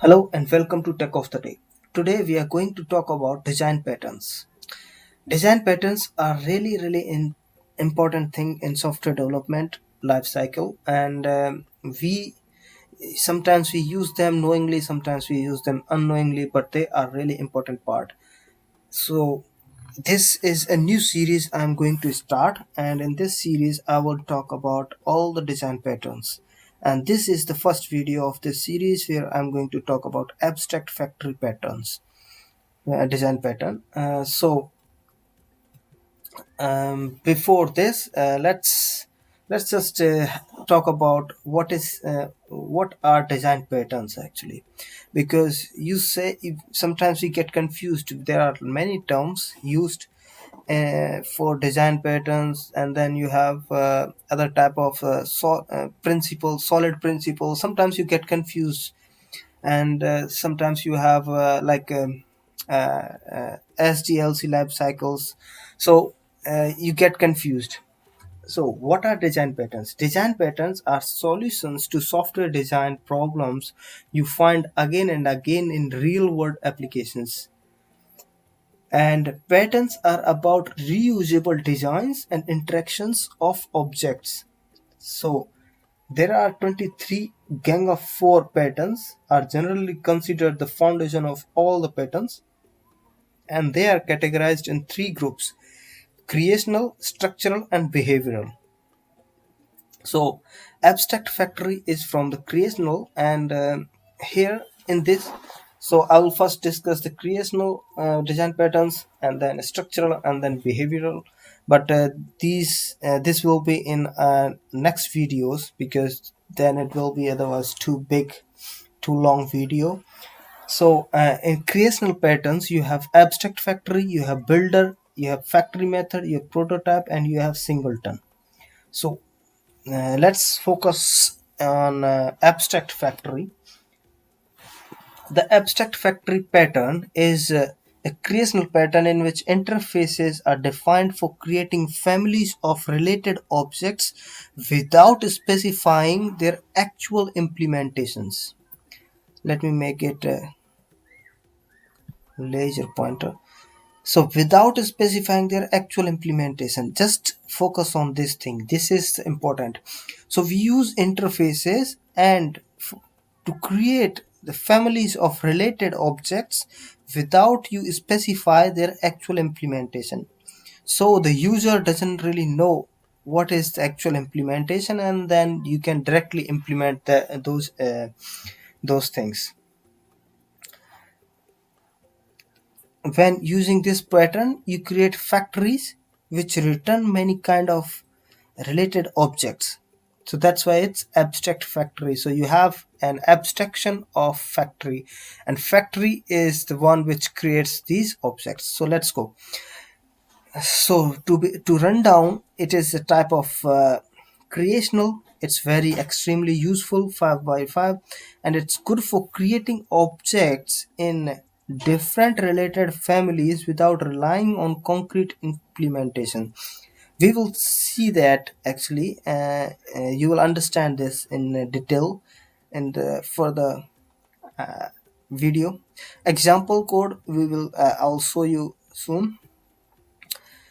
Hello and welcome to Tech of the Day. Today we are going to talk about design patterns. Design patterns are really important thing in software development life cycle, and we sometimes we use them knowingly, sometimes we use them unknowingly, but they are really important part. So this is a new series I'm going to start, and in this series I will talk about all the design patterns. And this is the first video of this series where I'm going to talk about abstract factory patterns, design pattern. Before this, let's just talk about what are design patterns actually, because you say sometimes we get confused. There are many terms used for design patterns, and then you have other type of principles, solid principles. Sometimes you get confused, and sometimes you have SDLC life cycles. So you get confused. So what are design patterns? Design patterns are solutions to software design problems you find again and again in real world applications. And patterns are about reusable designs and interactions of objects. So there are 23 gang of 4 patterns are generally considered the foundation of all the patterns, and they are categorized in 3 groups: creational, structural, and behavioral. So abstract factory is from the creational, and here in this, so I will first discuss the creational design patterns, and then structural, and then behavioral. But these this will be in next videos, because then it will be otherwise too big, too long video. So in creational patterns, you have abstract factory, you have builder, you have factory method, you have prototype, and you have singleton. So let's focus on abstract factory. The abstract factory pattern is a creational pattern in which interfaces are defined for creating families of related objects without specifying their actual implementations. Let me make it a laser pointer. So without specifying their actual implementation, just focus on this thing. This is important. So we use interfaces and to create the families of related objects without you specify their actual implementation. So the user doesn't really know what is the actual implementation, and then you can directly implement those things. When using this pattern, you create factories which return many kind of related objects. So that's why it's abstract factory. So you have an abstraction of factory, and factory is the one which creates these objects. So let's go. So to run down, it is a type of creational. It's very extremely useful, 5 by 5, and it's good for creating objects in different related families without relying on concrete implementation. We will see that actually. You will understand this in detail in the further video. Example code we will I'll show you soon.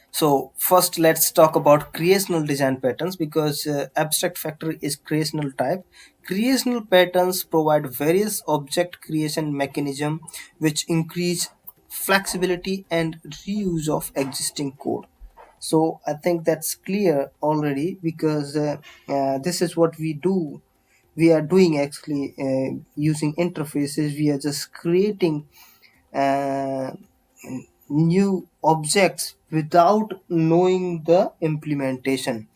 So first let's talk about creational design patterns, because abstract factory is creational type. Creational patterns provide various object creation mechanism which increase flexibility and reuse of existing code. So I think that's clear already, because this is what we are doing actually. Using interfaces, we are just creating uh, new objects without knowing the implementation.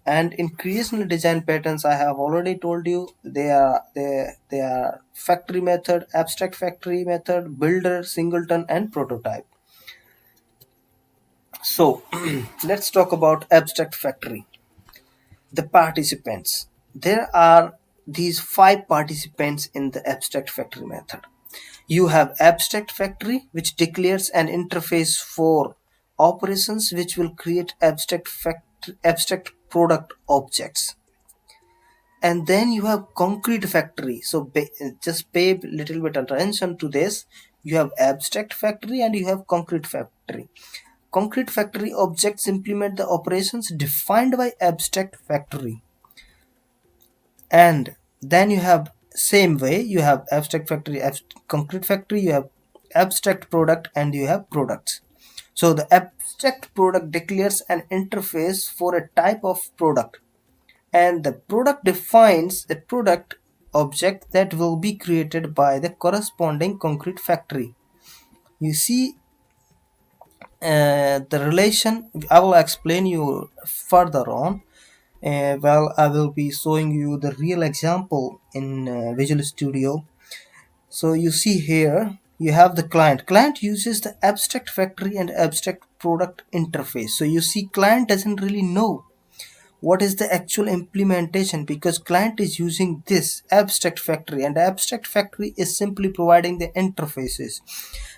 And in creational design patterns, I have already told you, they are factory method, abstract factory method, builder, singleton, and prototype. So let's talk about abstract factory. The participants. There are these 5 participants in the abstract factory method. You have abstract factory, which declares an interface for operations which will create abstract product objects. and then you have concrete factory. So just pay a little bit attention to this. You have abstract factory and you have concrete factory. Concrete factory objects implement the operations defined by abstract factory. And then you have same way, you have abstract factory, concrete factory, you have abstract product, and you have products. So the abstract product declares an interface for a type of product, and the product defines a product object that will be created by the corresponding concrete factory. You see, the relation I will explain you further on. Well, I will be showing you the real example in Visual Studio. So you see here, you have the client. Client uses the abstract factory and abstract product interface. So you see, client doesn't really know what is the actual implementation, because client is using this abstract factory, and abstract factory is simply providing the interfaces,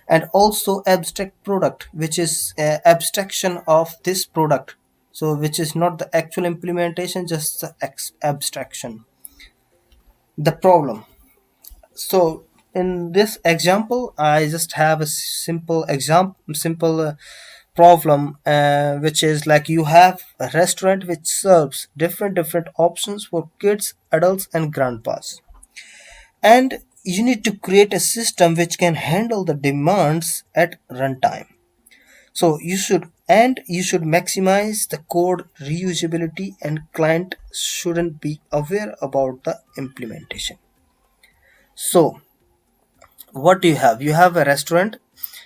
and also abstract product, which is abstraction of this product, so which is not the actual implementation, just the abstraction. The problem, so in this example I just have a simple problem, which is like you have a restaurant which serves different options for kids, adults, and grandpas, and you need to create a system which can handle the demands at runtime. So you should maximize the code reusability, and client shouldn't be aware about the implementation. So what do you have? You have a restaurant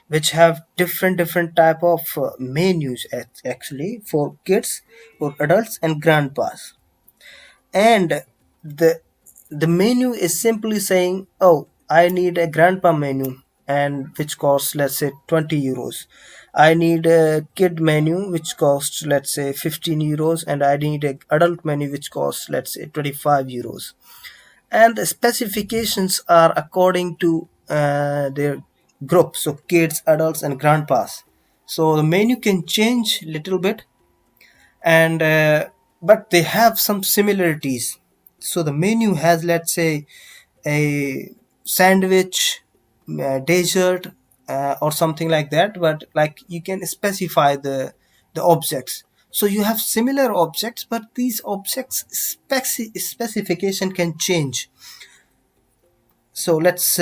which have different type of menus, actually, for kids, for adults, and grandpas. And the menu is simply saying, oh, I need a grandpa menu, and which costs, let's say, 20 euros. I need a kid menu which costs, let's say, 15 euros, and I need a adult menu which costs, let's say, 25 euros. And the specifications are according to their group, so kids, adults, and grandpas. So the menu can change little bit, and but they have some similarities. So the menu has, let's say, a sandwich, dessert, or something like that, but like you can specify the objects. So you have similar objects, but these objects specification can change. So let's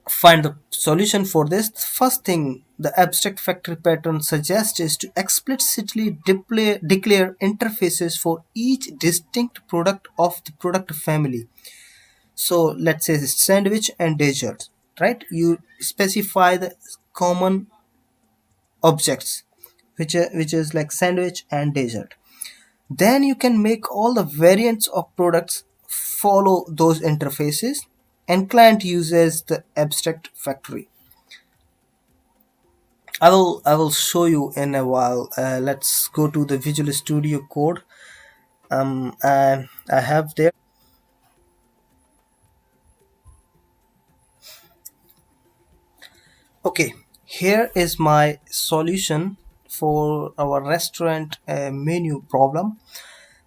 find the solution for this. The first thing the abstract factory pattern suggests is to explicitly declare interfaces for each distinct product of the product family. So let's say sandwich and dessert, right? You specify the common objects, which is like sandwich and dessert. Then you can make all the variants of products follow those interfaces, and client uses the abstract factory. I will show you in a while. Let's go to the Visual Studio Code. And I have there. Okay, here is my solution for our restaurant menu problem.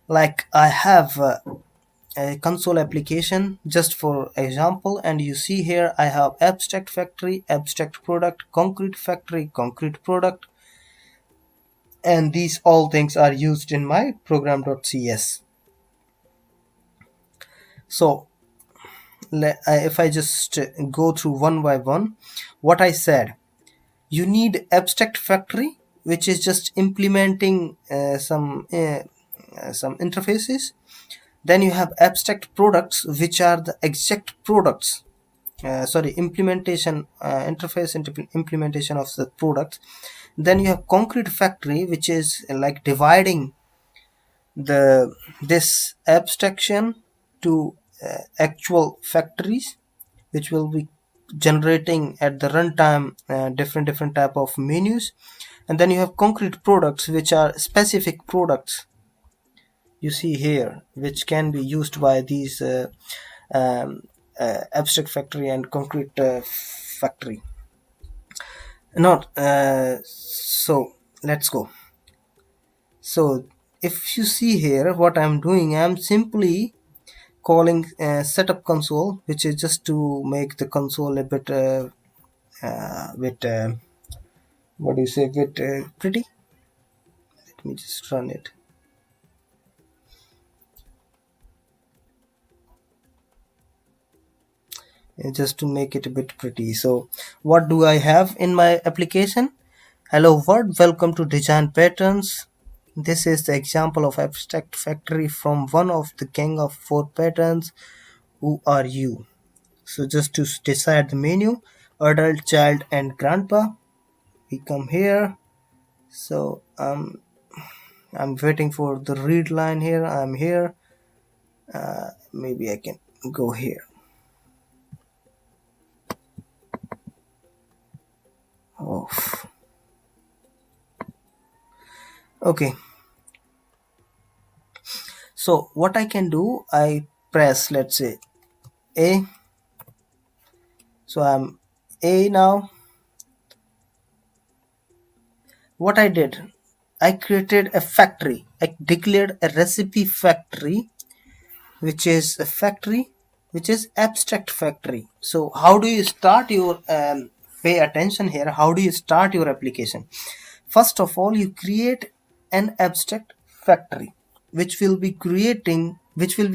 Like I have a console application just for example, and you see here I have abstract factory, abstract product, concrete factory, concrete product, and these all things are used in my program.cs. So if I just go through one by one what I said, you need abstract factory, which is just implementing some interfaces. Then you have abstract products, which are the exact products, implementation, interface implementation of the product. Then you have concrete factory, which is like dividing this abstraction to actual factories, which will be generating at the runtime different type of menus. And then you have concrete products, which are specific products, you see here, which can be used by these abstract factory and concrete factory. Not so let's go. So if you see here what I'm doing, I'm simply calling setup console, which is just to make the console a bit what do you say, bit pretty. Let me just run it. Just to make it a bit pretty. So what do I have in my application? Hello world, welcome to design patterns. This is the example of abstract factory from one of the gang of 4 patterns. Who are you? So just to decide the menu, adult, child and grandpa, we come here. So I'm waiting for the read line here. I'm here. Maybe I can go here. Oh, okay. So what I can do, I press, let's say, A. So I'm A now. What I did, I created a factory. I declared a recipe factory, which is a factory, which is abstract factory. So how do you start your pay attention here? How do you start your application? First of all, you create an abstract factory, which will be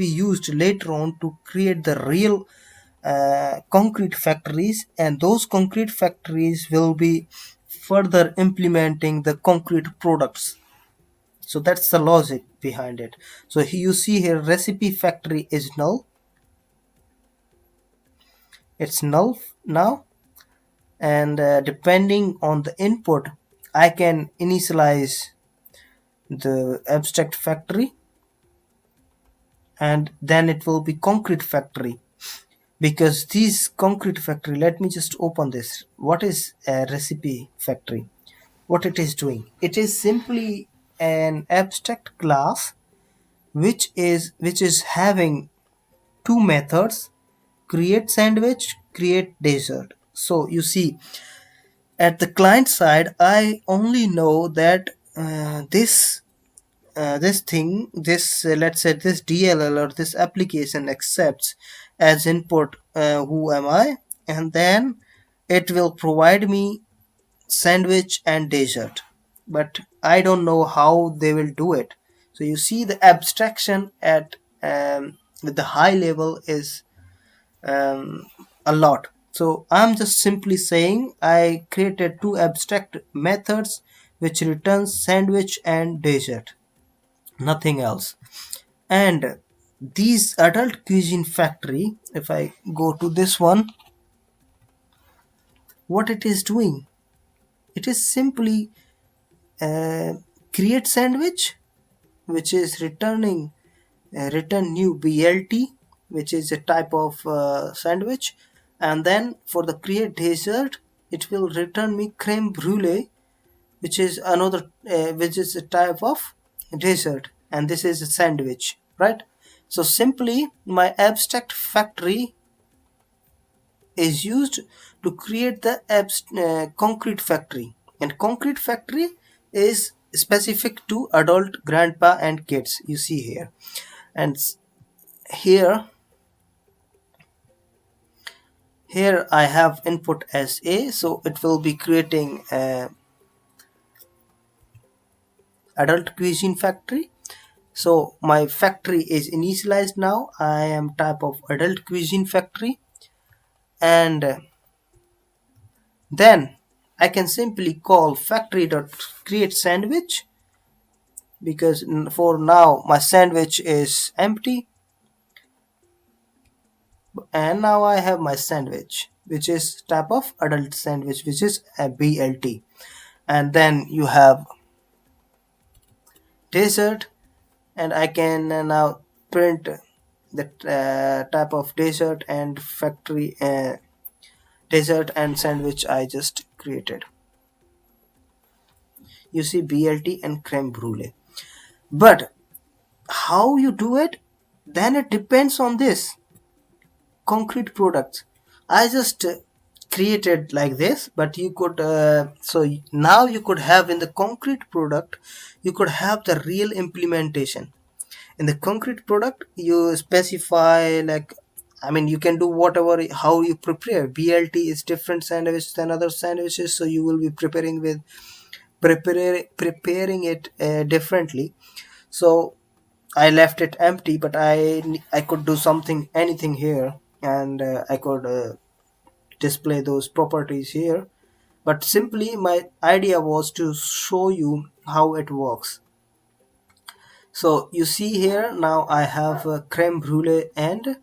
used later on to create the real concrete factories, and those concrete factories will be further implementing the concrete products. So that's the logic behind it. So you see here, recipe factory is null. It's null now, and depending on the input, I can initialize the abstract factory, and then it will be concrete factory. Because these concrete factory, let me just open this. What is a recipe factory? What it is doing, it is simply an abstract class which is having 2 methods: create sandwich, create dessert. So you see, at the client side, I only know that this thing, this let's say this DLL or this application accepts as input who am I, and then it will provide me sandwich and dessert, but I don't know how they will do it. So you see, the abstraction at with the high level is a lot. So I'm just simply saying I created 2 abstract methods which returns sandwich and dessert, nothing else. And these adult cuisine factory, if I go to this one, what it is doing, it is simply uh, create sandwich, which is return new BLT, which is a type of sandwich, and then for the create dessert, it will return me creme brulee, which is which is a type of dessert, and this is a sandwich, right? So simply my abstract factory is used to create the concrete factory, and concrete factory is specific to adult, grandpa and kids, you see here. And here I have input as A, so it will be creating adult cuisine factory. So my factory is initialized now. I am type of adult cuisine factory, and then I can simply call factory.create sandwich, because for now my sandwich is empty, and now I have my sandwich, which is type of adult sandwich, which is a BLT. And then you have dessert, and I can now print the type of dessert and factory dessert and sandwich I just created. You see, BLT and creme brulee. But how you do it, then it depends on this concrete products. I just created like this, but you could so now you could have in the concrete product, you could have the real implementation. In the concrete product, you specify, like, I mean, you can do whatever, how you prepare. BLT is different sandwich than other sandwiches, so you will be preparing it differently. So I left it empty, but I could do something, anything here, and I could display those properties here. But simply my idea was to show you how it works. So you see here, now I have creme brulee and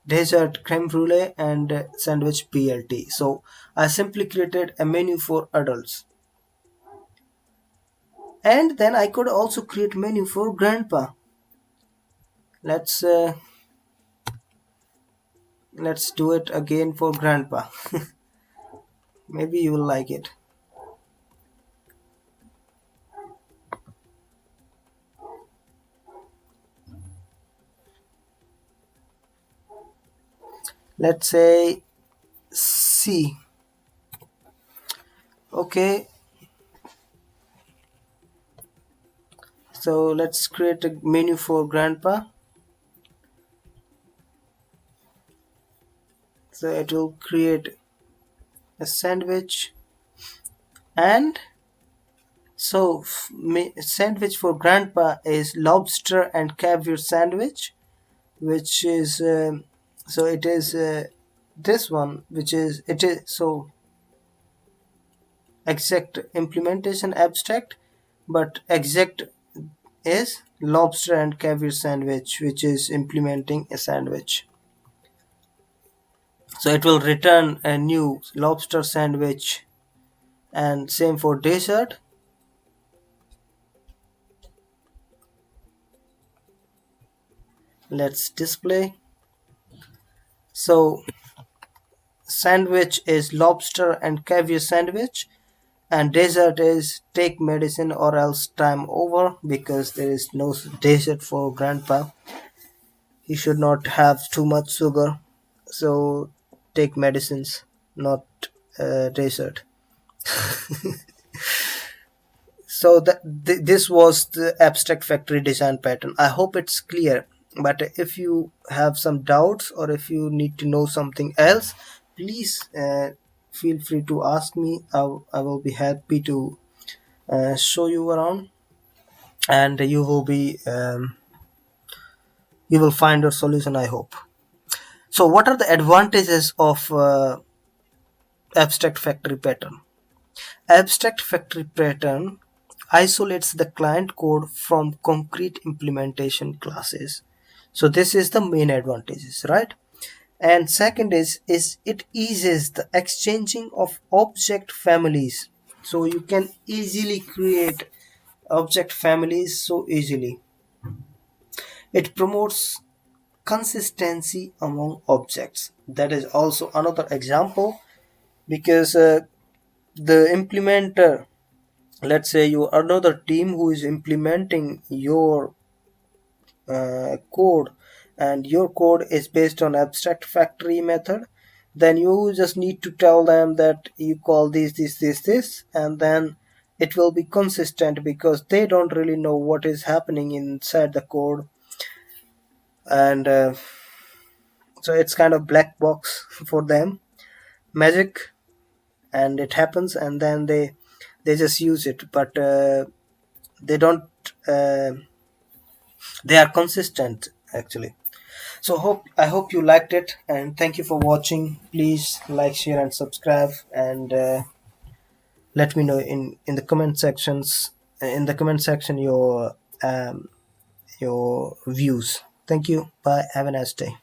dessert creme brulee and sandwich BLT. So I simply created a menu for adults, and then I could also create menu for grandpa. Let's uh, let's do it again for grandpa. Maybe you will like it. Let's say C. Okay, so let's create a menu for grandpa. So it will create a sandwich, and so sandwich for grandpa is lobster and caviar sandwich, which is so it is this one, which is it is so exact implementation abstract, but exact is lobster and caviar sandwich, which is implementing a sandwich. So it will return a new lobster sandwich, and same for dessert. Let's display. So sandwich is lobster and caviar sandwich, and dessert is take medicine or else time over, because there is no dessert for grandpa. He should not have too much sugar, so take medicines, not dessert. So this was the abstract factory design pattern. I hope it's clear, but if you have some doubts or if you need to know something else, please feel free to ask me. I will be happy to show you around, and you will find a solution, I hope. So what are the advantages of abstract factory pattern? Abstract factory pattern isolates the client code from concrete implementation classes. So this is the main advantages, right? And second is it eases the exchanging of object families. So you can easily create object families so easily. It promotes consistency among objects. That is also another example, because the implementer, let's say you another team who is implementing your code, and your code is based on abstract factory method, then you just need to tell them that you call this, and then it will be consistent, because they don't really know what is happening inside the code. And so it's kind of black box for them, magic, and it happens, and then they just use it, but they don't uh, they are consistent actually. So I hope you liked it, and thank you for watching. Please like, share and subscribe, and let me know in the comment sections, in the comment section, your views. Thank you, bye, have a nice day.